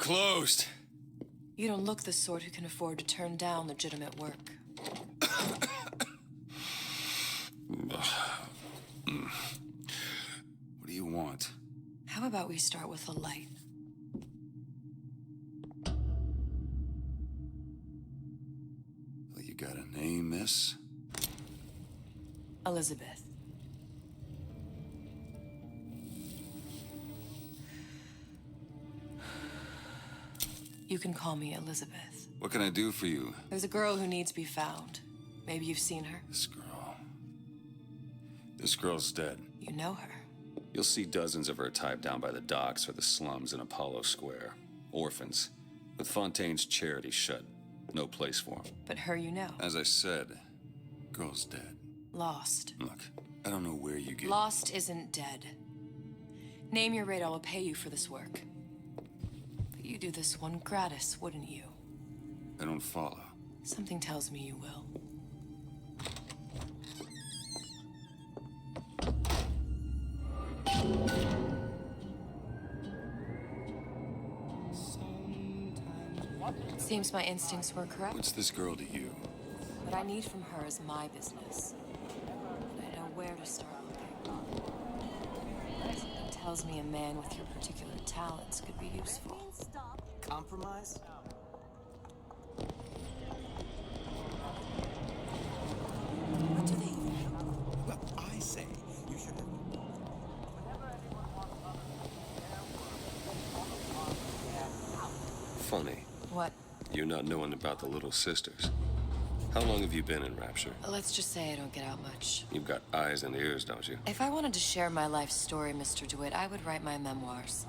closed. You don't look the sort who can afford to turn down legitimate work. What do you want? How about we start with a light? Well, you got a name, miss? Elizabeth. You can call me Elizabeth. What can I do for you? There's a girl who needs to be found. Maybe you've seen her. This girl's dead. You know her. You'll see dozens of her tied down by the docks or the slums in Apollo Square. Orphans. With Fontaine's charity shut. No place for them. But her you know. As I said, girl's dead. Lost. Look, I don't know where you get... Lost isn't dead. Name your rate, I will pay you for this work. But you do this one gratis, wouldn't you? I don't follow. Something tells me you will. Seems my instincts were correct. What's this girl to you? What I need from her is my business. And I know where to start looking. Something tells me a man with your particular talents could be useful. Compromise? What do they even know? Well, I say you should have... Funny. What? You're not knowing about the Little Sisters. How long have you been in Rapture? Let's just say I don't get out much. You've got eyes and ears, don't you? If I wanted to share my life story, Mr. DeWitt, I would write my memoirs.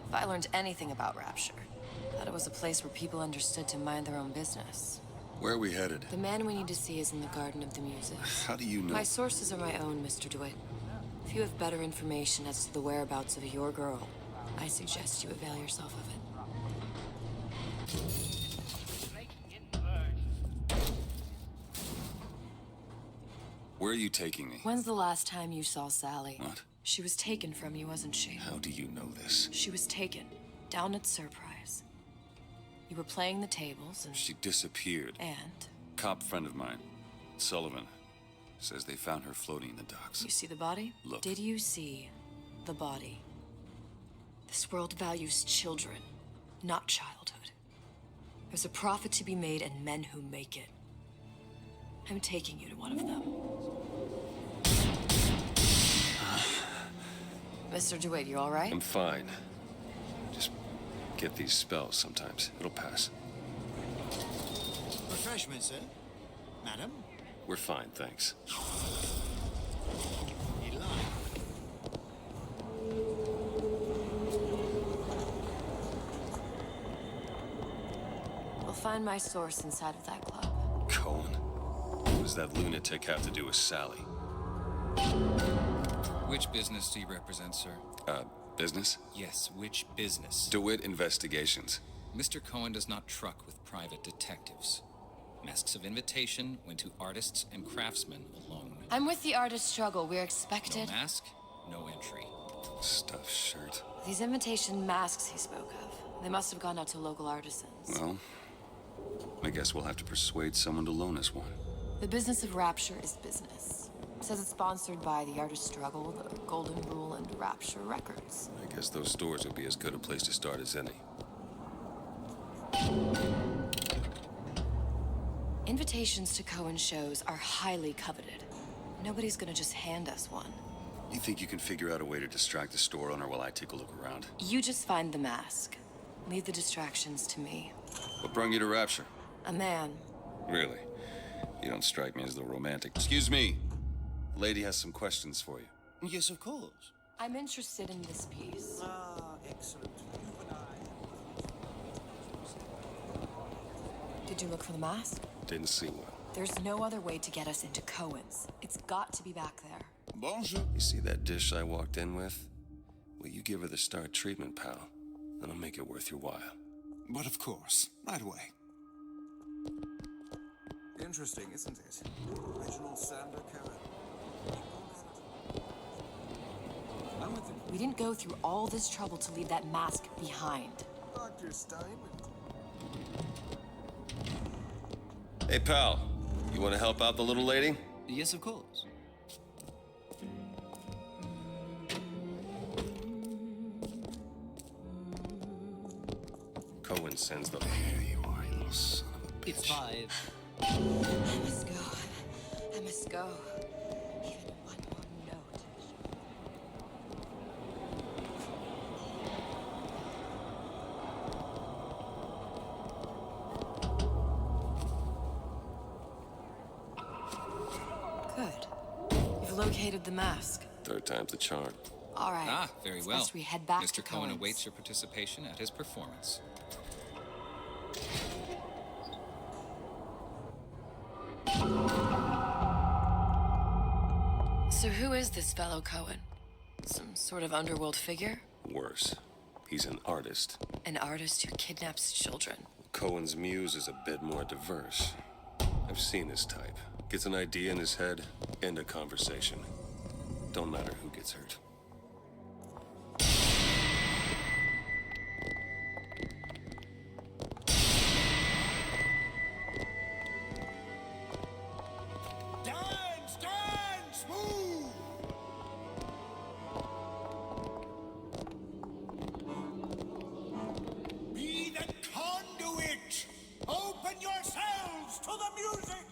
If I learned anything about Rapture, that it was a place where people understood to mind their own business. Where are we headed? The man we need to see is in the Garden of the Muses. How do you know? My sources are my own, Mr. DeWitt. If you have better information as to the whereabouts of your girl, I suggest you avail yourself of it. Where are you taking me? When's the last time you saw Sally? What? She was taken from you, wasn't she? How do you know this? She was taken, down at Surprise. You were playing the tables and... She disappeared. And? Cop friend of mine, Sullivan, says they found her floating in the docks. You see the body? Look. Did you see the body? This world values children, not childhood. There's a profit to be made and men who make it. I'm taking you to one of them. Mr. DeWitt, you all right? I'm fine. Just get these spells sometimes. It'll pass. Refreshment, sir? Madam? We're fine, thanks. You lie. We'll find my source inside of that club. Cohen? What does that lunatic have to do with Sally? Which business do you represent, sir? Business? Yes, which business? DeWitt Investigations. Mr. Cohen does not truck with private detectives. Masks of invitation went to artists and craftsmen alone. I'm with the artist struggle. We're No expected. mask, no entry. Stuffed shirt. These invitation masks he spoke of, they must have gone out to local artisans. Well, I guess we'll have to persuade someone to loan us one. The business of Rapture is business. Says it's sponsored by the Artist Struggle, the Golden Rule, and Rapture Records. I guess those stores would be as good a place to start as any. Invitations to Cohen shows are highly coveted. Nobody's gonna just hand us one. You think you can figure out a way to distract the store owner while I take a look around? You just find the mask. Leave the distractions to me. What brought you to Rapture? A man. Really? You don't strike me as the romantic. Excuse me. The lady has some questions for you. Yes, of course. I'm interested in this piece. Ah, excellent. You and I... Did you look for the mask? Didn't see one. There's no other way to get us into Cohen's. It's got to be back there. Bonjour. You see that dish I walked in with? Well, you give her the star treatment, pal. And I'll make it worth your while. But of course, right away. Interesting, isn't it? Reginald Sander Cohen. We didn't go through all this trouble to leave that mask behind. Pierce diamond. Hey, pal. You want to help out the little lady? Yes, of course. Cohen sends the... There you are, you little son of a bitch. It's 5. I must go. I must go. Even one more note. Good. You've located the mask. Third time's the charm. All right. Ah, very It's well. best we head back Mr. to Cohen Cohen's. awaits your participation at his performance. So who is this fellow Cohen? Some sort of underworld figure? Worse. He's an artist. An artist who kidnaps children. Cohen's muse is a bit more diverse. I've seen this type. Gets an idea in his head, end a conversation. Don't matter who gets hurt. Dance, dance, move! Be the conduit! Open yourselves to the music,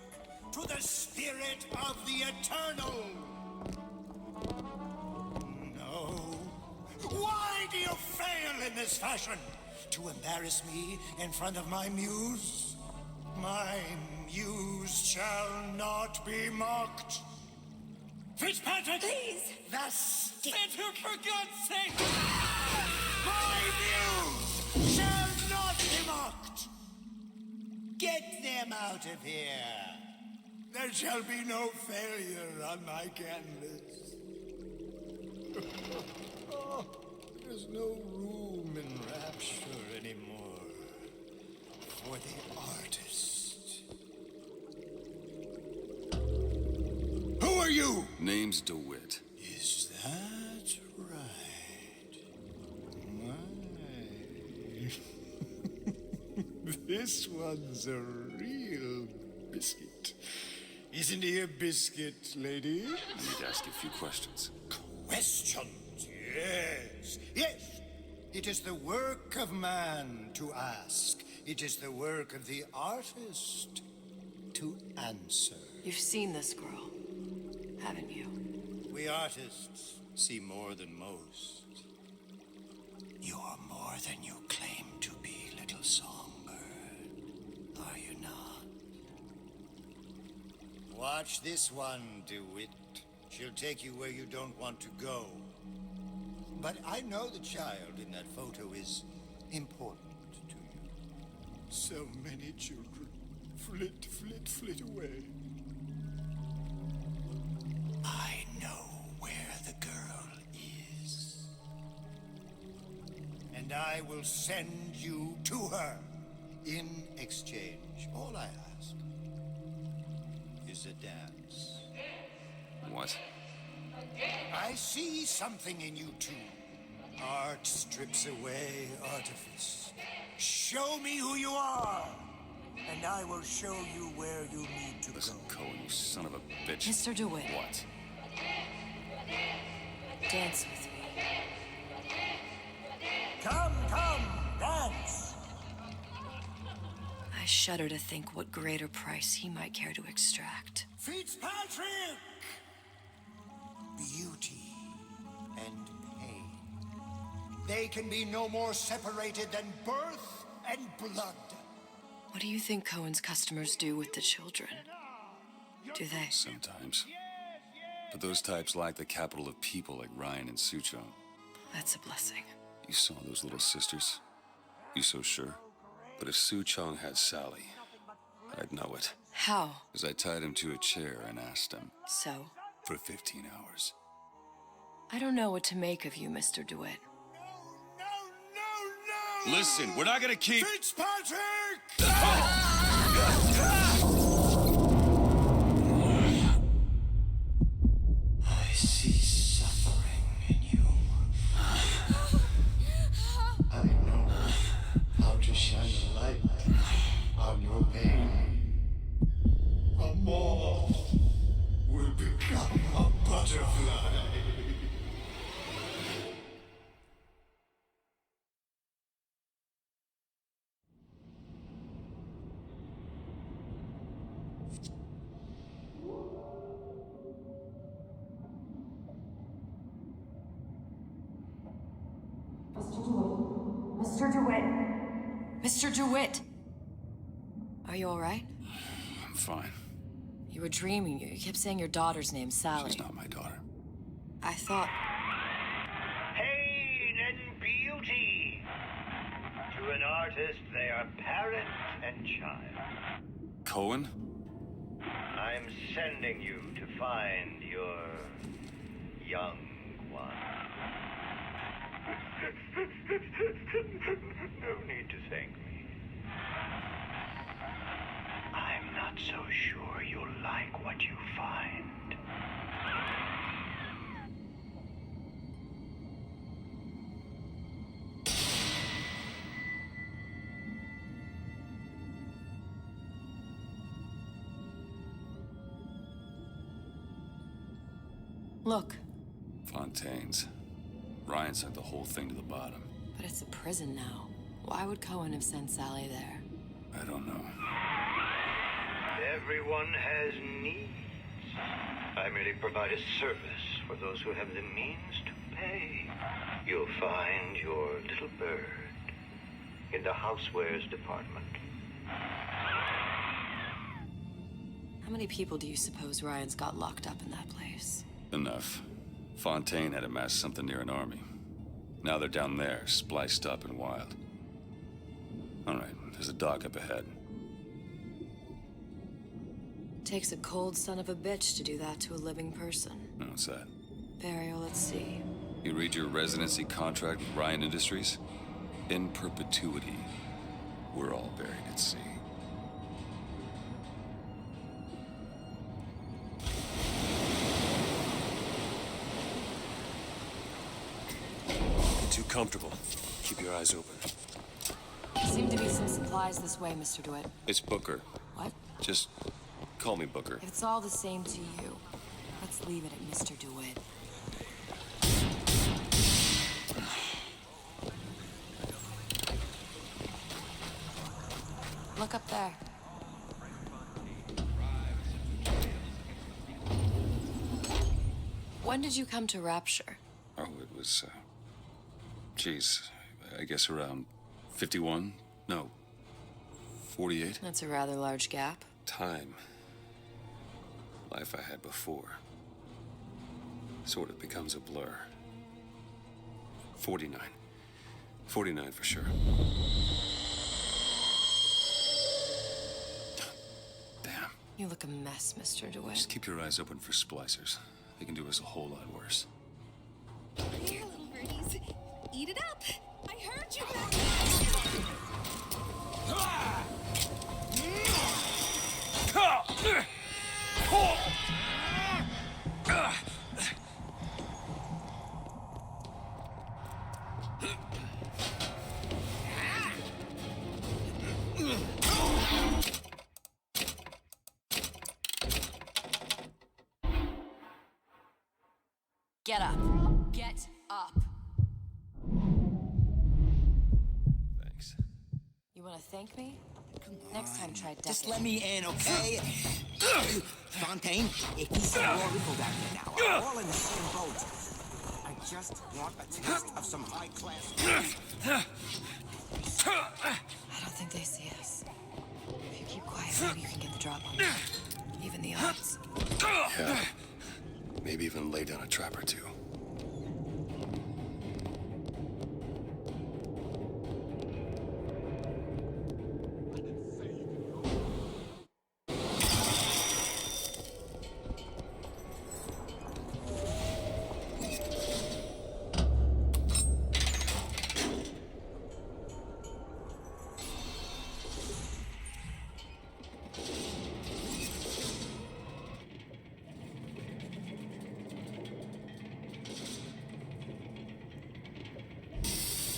to the spirit of the eternal! No. Why do you fail in this fashion? To embarrass me in front of my muse? My muse shall not be mocked. Fitzpatrick! Please! The stick! For God's sake! My muse shall not be mocked! Get them out of here! There shall be no failure on my canvas. Oh, there's no room in rapture anymore for the artist. Who are you? Name's DeWitt. Is that right? My. This one's a real biscuit. Isn't he a biscuit, lady? I need to ask you a few questions. Questions, yes. Yes, it is the work of man to ask. It is the work of the artist to answer. You've seen this girl, haven't you? We artists see more than most. You are more than you claim to be, little songbird. Are you not? Watch this one, DeWitt. She'll take you where you don't want to go. But I know the child in that photo is important to you. So many children flit, flit, flit away. I know where the girl is. And I will send you to her. In exchange, all I ask is a dance. What? I see something in you two. Art strips away artifice. Show me who you are, and I will show you where you need to Listen, go. Cohen, you son of a bitch. Mr. DeWitt. What? Dance with me. Come, dance! I shudder to think what greater price he might care to extract. Fitzpatrick! Beauty and pain. They can be no more separated than birth and blood. What do you think Cohen's customers do with the children? Do they? Sometimes. But those types lack the capital of people like Ryan and Suchong. That's a blessing. You saw those little sisters? You so sure? But if Suchong had Sally, I'd know it. How? As I tied him to a chair and asked him So? for 15 hours. I don't know what to make of you, Mr. DeWitt. No! Listen, we're not gonna keep... Fitzpatrick! I see suffering in you. I know how Mr. DeWitt! Are you alright? I'm fine. You were dreaming. You kept saying your daughter's name, Sally. She's not my daughter. I thought... Pain and beauty. To an artist, they are parent and child. Cohen? I'm sending you to find your young one. No need to thank me. I'm not so sure you'll like what you find. Look, Fontaine's. Ryan sent the whole thing to the bottom. but it's a prison now. Why would Cohen have sent Sally there? I don't know. Everyone has needs. I merely provide a service for those who have the means to pay. You'll find your little bird in the housewares department. How many people do you suppose Ryan's got locked up in that place? Enough. Fontaine had amassed something near an army. Now they're down there, spliced up and wild. All right, there's a dock up ahead. Takes a cold son of a bitch to do that to a living person. No, what's that? Burial, let's see. You read your residency contract with Ryan Industries? In perpetuity, we're all buried at sea. Get too comfortable. Keep your eyes open. Seem to be some supplies this way, Mr. DeWitt. It's Booker. What? Just call me Booker. If it's all the same to you, let's leave it at Mr. DeWitt. Look up there. When did you come to Rapture? Oh, it was, geez, I guess around 51? No, 48? That's a rather large gap. Time. Life I had before. Sort of becomes a blur. 49. 49 for sure. Damn. You look a mess, Mr. DeWitt. Just keep your eyes open for splicers. They can do us a whole lot worse. Here, little birdies. Eat it up. I heard you back there. Get up. Get up. Thanks. You want to thank me? Next time, try decking. Just let me in, okay? Fontaine, if these war people down here now are all in the same boat, I just want a taste of some high-class... I don't think they see us. If you keep quiet, maybe you can get the drop on them. Even the odds. Yeah. Maybe even lay down a trap or two.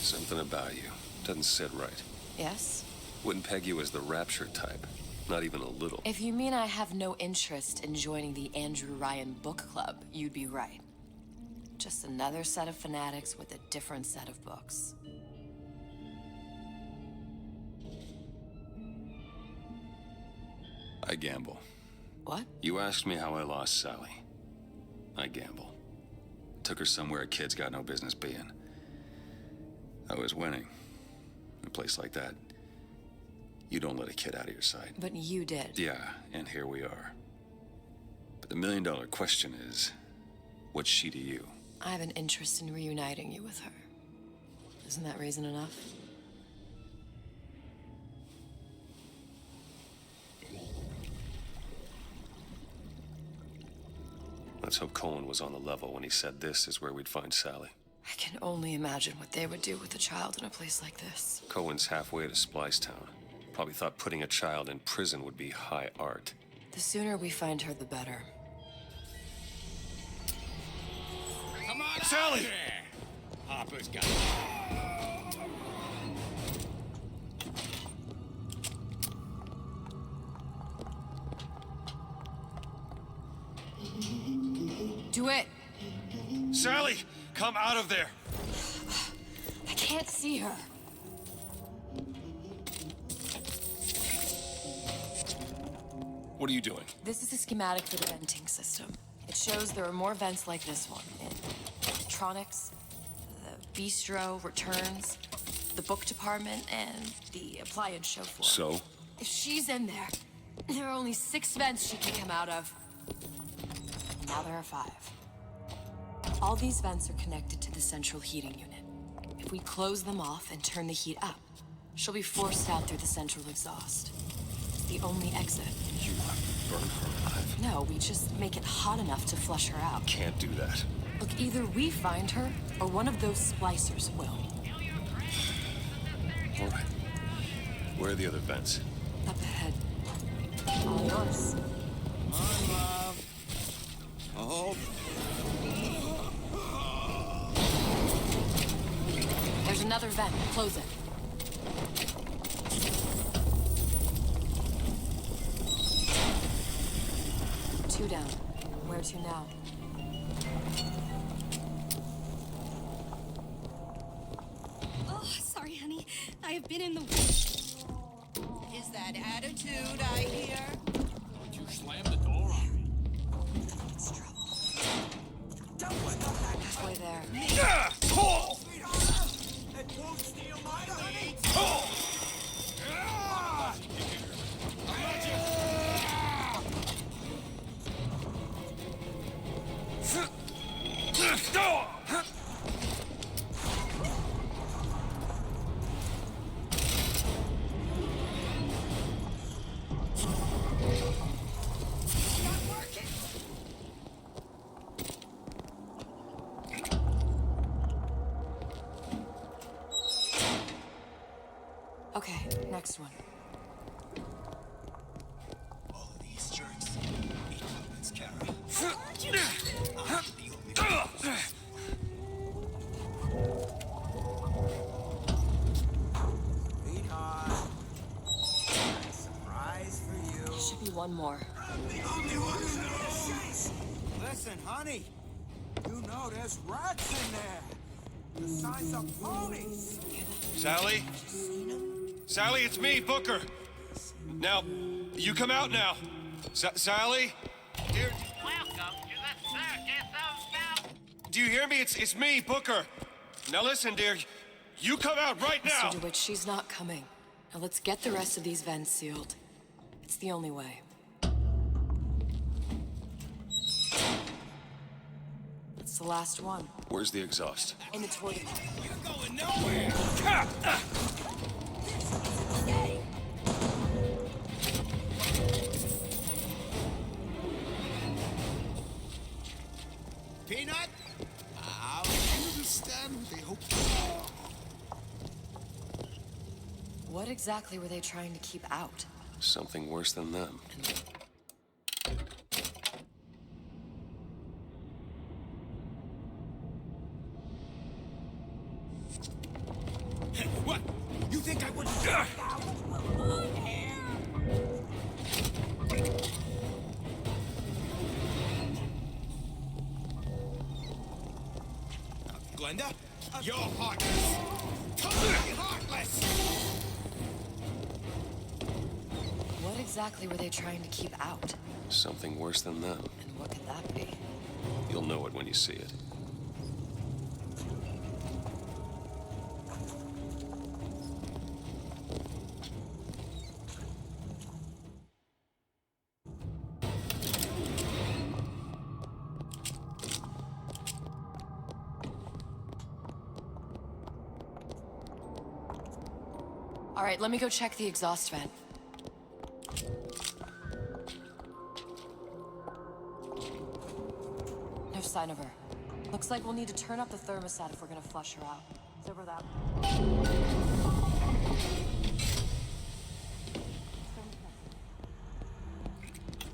Something about you doesn't sit right. Yes? Wouldn't peg you as the Rapture type. Not even a little. If you mean I have no interest in joining the Andrew Ryan Book Club, you'd be right. Just another set of fanatics with a different set of books. I gamble. What? You asked me how I lost Sally. I gamble. Took her somewhere a kid's got no business being. I was winning. In a place like that, You don't let a kid out of your sight. But you did. Yeah, and here we are. But the million-dollar question is, what's she to you? I have an interest in reuniting you with her. Isn't that reason enough? Let's hope Cohen was on the level when he said this is where we'd find Sally. I can only imagine what they would do with a child in a place like this. Cohen's halfway to Splicetown. Probably thought putting a child in prison would be high art. The sooner we find her, the better. Come on, Sally! out here! Hopper's got Do it! Sally, come out of there! I can't see her. What are you doing? This is a schematic for the venting system. It shows there are more vents like this one in electronics, the bistro, returns, the book department, and the appliance show floor. So? If she's in there, there are only 6 vents she can come out of. Now there are 5. All these vents are connected to the central heating unit. If we close them off and turn the heat up, she'll be forced out through the central exhaust. It's the only exit. You burn her alive. No, we just make it hot enough to flush her out. Can't do that. Look, either we find her, or one of those splicers will. All right. Where are the other vents? Up ahead. All yours. Come on, love. Oh, There's another vent. Close it. Two down. Where to now? Oh, sorry, honey. I have been in the... is that attitude I hear? You slammed the door on me. It's trouble. Don't let them back. Halfway there. Sweetheart, it won't steal my honey. Okay, next one. All of these jerks. Eat Logan's carrot. Sweetheart, nice surprise for you. There should be one more. I'm the only one who knows. Listen, honey. You know there's rats in there. The size of ponies. Sally? Sally, it's me, Booker. Now, you come out now. Sally? Dear, Welcome to the circus of Val. do you hear me? It's me, Booker. Now listen, dear. You come out right now. Mr. DeWitt, she's not coming. Now let's get the rest of these vents sealed. It's the only way. It's the last one. Where's the exhaust? In the toilet. You're going nowhere. Peanut? I don't understand what they hope for. What exactly were they trying to keep out? Something worse than them. What? You think I wouldn't do that? Glenda? You're heartless. Totally heartless! What exactly were they trying to keep out? Something worse than them. And what could that be? You'll know it when you see it. All right, let me go check the exhaust vent. No sign of her. Looks like we'll need to turn up the thermostat if we're gonna flush her out. It's over that.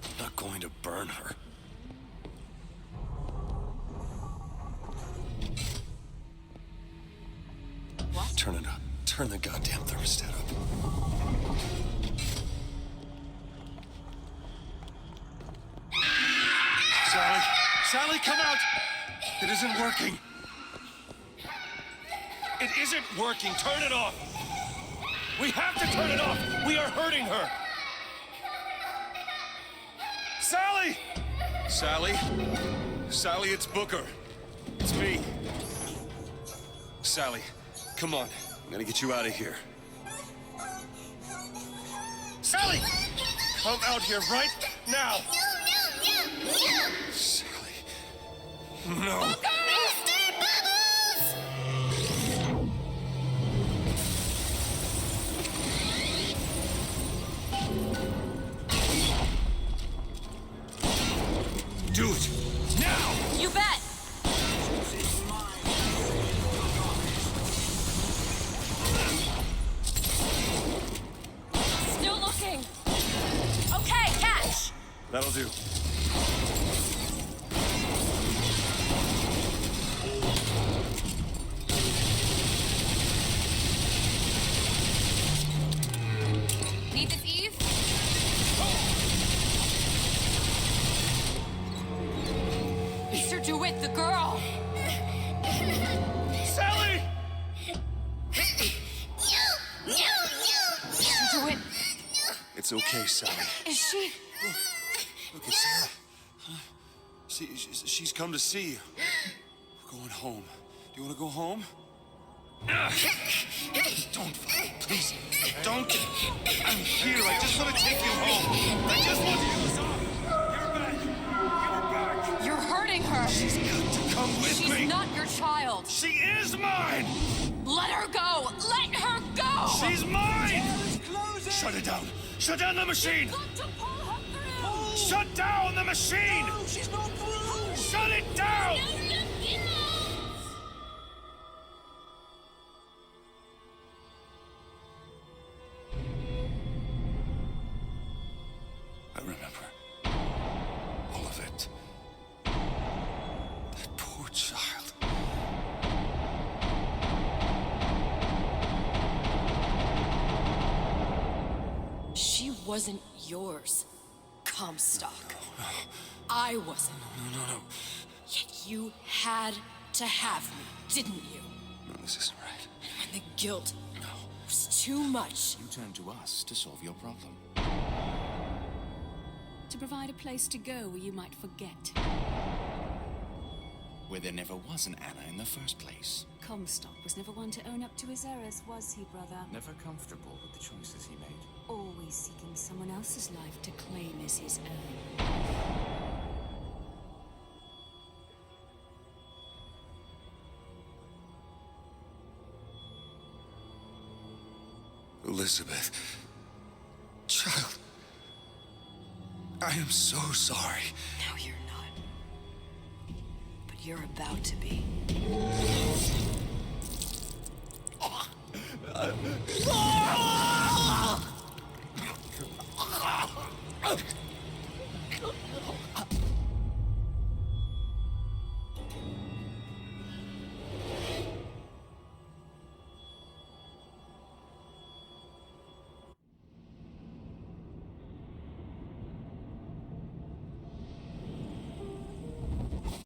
I'm not going to burn her. What? Turn it up. Turn the goddamn thermostat up. Sally! Sally, come out! It isn't working. It isn't working. Turn it off. We have to turn it off. We are hurting her. Sally! Sally? Sally, it's Booker. It's me. Sally, come on. I'm gonna get you out of here. Sally! Come out here right now! No! Sally. No. Mr. Bubbles! Do it! Now! You bet! Still looking. Okay, catch! That'll do. Need this, Eve? Mr. DeWitt, the girl! Sally! Mr. DeWitt, It's okay, Sally. is she? Look, it's Sarah. She's come to see you. We're going home. Do you want to go home? Don't, please. Don't. I'm here. I just want to take you home. I just want you. You're back. You're hurting her. She's got to come with She's me. not your child. She is mine. Let her go. Let her go. She's mine. Shut it down. Shut down the machine. Got to pull her through. Shut down the machine. No, she's not through! Shut it down. I remember all of it. That poor child. She wasn't yours, Comstock. I wasn't. No. Yet you had to have me, didn't you? No, this isn't right. And the guilt was too much. You turn to us to solve your problem. To provide a place to go where you might forget. Where there never was an Anna in the first place. Comstock was never one to own up to his errors, was he, brother? Never comfortable with the choices he made. Always seeking someone else's life to claim as his own. Elizabeth. Child. I am so sorry. No, you're not. But you're about to be. Ah!